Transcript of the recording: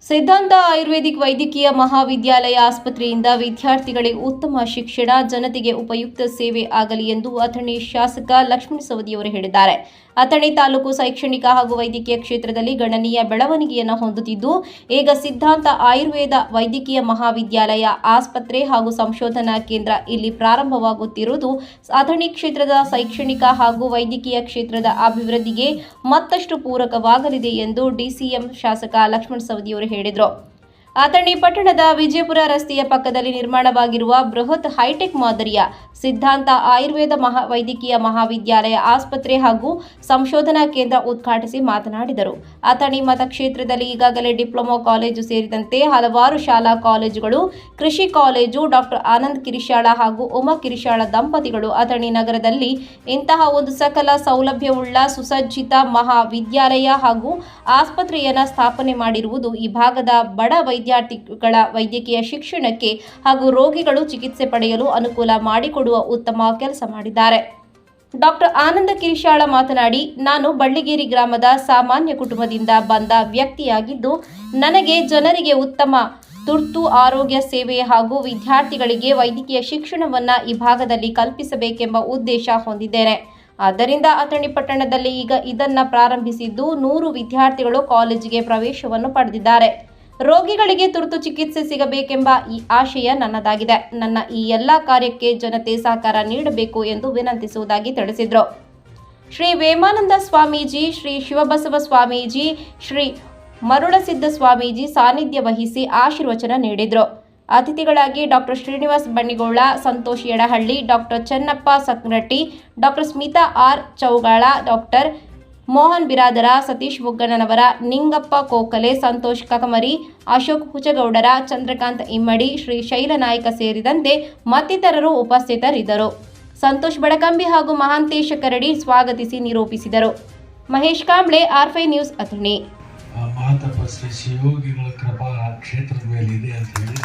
ಸಿದ್ಧಾಂತ ಆಯುರ್ವೇದಿಕ್ ವೈದ್ಯಕೀಯ ಮಹಾವಿದ್ಯಾಲಯ ಆಸ್ಪತ್ರೆಯಿಂದ ವಿದ್ಯಾರ್ಥಿಗಳಿಗೆ ಉತ್ತಮ ಶಿಕ್ಷಣ, ಜನತೆಗೆ ಉಪಯುಕ್ತ ಸೇವೆ ಆಗಲಿ ಎಂದು ಅಥಣಿ ಶಾಸಕ ಲಕ್ಷ್ಮಣ ಸವದಿಯವರು ಹೇಳಿದ್ದಾರೆ. ಅಥಣಿ ತಾಲೂಕು ಶೈಕ್ಷಣಿಕ ಹಾಗೂ ವೈದ್ಯಕೀಯ ಕ್ಷೇತ್ರದಲ್ಲಿ ಗಣನೀಯ ಬೆಳವಣಿಗೆಯನ್ನು ಹೊಂದುತ್ತಿದ್ದು, ಈಗ ಸಿದ್ಧಾಂತ ಆಯುರ್ವೇದ ವೈದ್ಯಕೀಯ ಮಹಾವಿದ್ಯಾಲಯ ಆಸ್ಪತ್ರೆ ಹಾಗೂ ಸಂಶೋಧನಾ ಕೇಂದ್ರ ಇಲ್ಲಿ ಪ್ರಾರಂಭವಾಗುತ್ತಿರುವುದು ಅಥಣಿ ಕ್ಷೇತ್ರದ ಶೈಕ್ಷಣಿಕ ಹಾಗೂ ವೈದ್ಯಕೀಯ ಕ್ಷೇತ್ರದ ಅಭಿವೃದ್ಧಿಗೆ ಮತ್ತಷ್ಟು ಪೂರಕವಾಗಲಿದೆ ಎಂದು ಡಿಸಿಎಂ ಶಾಸಕ ಲಕ್ಷ್ಮಣ ಸವದಿಯವರು ಹೇಳಿದರು. ಅಥಣಿ ಪಟ್ಟಣದ ವಿಜಯಪುರ ರಸ್ತೆಯ ಪಕ್ಕದಲ್ಲಿ ನಿರ್ಮಾಣವಾಗಿರುವ ಬೃಹತ್ ಹೈಟೆಕ್ ಮಾದರಿಯ ಸಿದ್ಧಾಂತ ಆಯುರ್ವೇದ ವೈದ್ಯಕೀಯ ಮಹಾವಿದ್ಯಾಲಯ ಆಸ್ಪತ್ರೆ ಹಾಗೂ ಸಂಶೋಧನಾ ಕೇಂದ್ರ ಉದ್ಘಾಟಿಸಿ ಮಾತನಾಡಿದರು. ಅಥಣಿ ಮತಕ್ಷೇತ್ರದಲ್ಲಿ ಈಗಾಗಲೇ ಡಿಪ್ಲೊಮಾ ಕಾಲೇಜು ಸೇರಿದಂತೆ ಹಲವಾರು ಶಾಲಾ ಕಾಲೇಜುಗಳು, ಕೃಷಿ ಕಾಲೇಜು, ಡಾಕ್ಟರ್ ಆನಂದ್ ಕಿರಿಶಾಳ ಹಾಗೂ ಉಮಾ ಕಿರಿಶಾಳ ದಂಪತಿಗಳು ಅಥಣಿ ನಗರದಲ್ಲಿ ಇಂತಹ ಒಂದು ಸಕಲ ಸೌಲಭ್ಯವುಳ್ಳ ಸುಸಜ್ಜಿತ ಮಹಾವಿದ್ಯಾಲಯ ಹಾಗೂ ಆಸ್ಪತ್ರೆಯನ್ನು ಸ್ಥಾಪನೆ ಮಾಡಿರುವುದು ಈ ಭಾಗದ ಬಡ ವಿದ್ಯಾರ್ಥಿಗಳ ವೈದ್ಯಕೀಯ ಶಿಕ್ಷಣಕ್ಕೆ ಹಾಗೂ ರೋಗಿಗಳು ಚಿಕಿತ್ಸೆ ಪಡೆಯಲು ಅನುಕೂಲ ಮಾಡಿಕೊಡುವ ಉತ್ತಮ ಕೆಲಸ ಮಾಡಿದ್ದಾರೆ. ಡಾಕ್ಟರ್ ಆನಂದ ಕಿರಿಶಾಳ ಮಾತನಾಡಿ, ನಾನು ಬಳ್ಳಿಗೇರಿ ಗ್ರಾಮದ ಸಾಮಾನ್ಯ ಕುಟುಂಬದಿಂದ ಬಂದ ವ್ಯಕ್ತಿಯಾಗಿದ್ದು, ನನಗೆ ಜನರಿಗೆ ಉತ್ತಮ ತುರ್ತು ಆರೋಗ್ಯ ಸೇವೆ ಹಾಗೂ ವಿದ್ಯಾರ್ಥಿಗಳಿಗೆ ವೈದ್ಯಕೀಯ ಶಿಕ್ಷಣವನ್ನು ಈ ಭಾಗದಲ್ಲಿ ಕಲ್ಪಿಸಬೇಕೆಂಬ ಉದ್ದೇಶ ಹೊಂದಿದ್ದೇನೆ. ಆದ್ದರಿಂದ ಅಥಣಿ ಪಟ್ಟಣದಲ್ಲಿ ಈಗ ಇದನ್ನು ಪ್ರಾರಂಭಿಸಿದ್ದು 100 ವಿದ್ಯಾರ್ಥಿಗಳು ಕಾಲೇಜಿಗೆ ಪ್ರವೇಶವನ್ನು ಪಡೆದಿದ್ದಾರೆ. ರೋಗಿಗಳಿಗೆ ತುರ್ತು ಚಿಕಿತ್ಸೆ ಸಿಗಬೇಕೆಂಬ ಈ ಆಶಯ ನನ್ನದಾಗಿದೆ. ನನ್ನ ಈ ಎಲ್ಲ ಕಾರ್ಯಕ್ಕೆ ಜನತೆ ಸಹಕಾರ ನೀಡಬೇಕು ಎಂದು ವಿನಂತಿಸುವುದಾಗಿ ತಿಳಿಸಿದರು. ಶ್ರೀ ವೇಮಾನಂದ ಸ್ವಾಮೀಜಿ, ಶ್ರೀ ಶಿವಬಸವ ಸ್ವಾಮೀಜಿ, ಶ್ರೀ ಮರುಳಸಿದ್ದ ಸ್ವಾಮೀಜಿ ಸಾನ್ನಿಧ್ಯ ವಹಿಸಿ ಆಶೀರ್ವಚನ ನೀಡಿದರು. ಅತಿಥಿಗಳಾಗಿ doctor Srinivas Bannigola, Santosh Yadahalli, doctor Chennappa Sakratti, doctor Smita R Chougala, doctor Mohan Biradar, Satish Bugganavar, Ningappa Kokale, Santosh Kakamari, Ashok Huchagoudar, Chandrakant Immadi, Shri ಶೈಲನಾಯಕ ಸೇರಿದಂತೆ ಮತ್ತಿತರರು ಉಪಸ್ಥಿತರಿದ್ದರು. ಸಂತೋಷ್ ಬಡಕಂಬಿ ಹಾಗೂ ಮಹಾಂತೇಶ ಕರಡಿ ಸ್ವಾಗತಿಸಿ ನಿರೂಪಿಸಿದರು. Mahesh Kamble, R5 news, Athani. ಮಹಾತಪಸ್ವಿ ಶಿವಯೋಗಿಗಳ ಕೃಪಾ ಕ್ಷೇತ್ರದ ಮೇಲೆ ಇದೆ ಅಂತ ಹೇಳಿ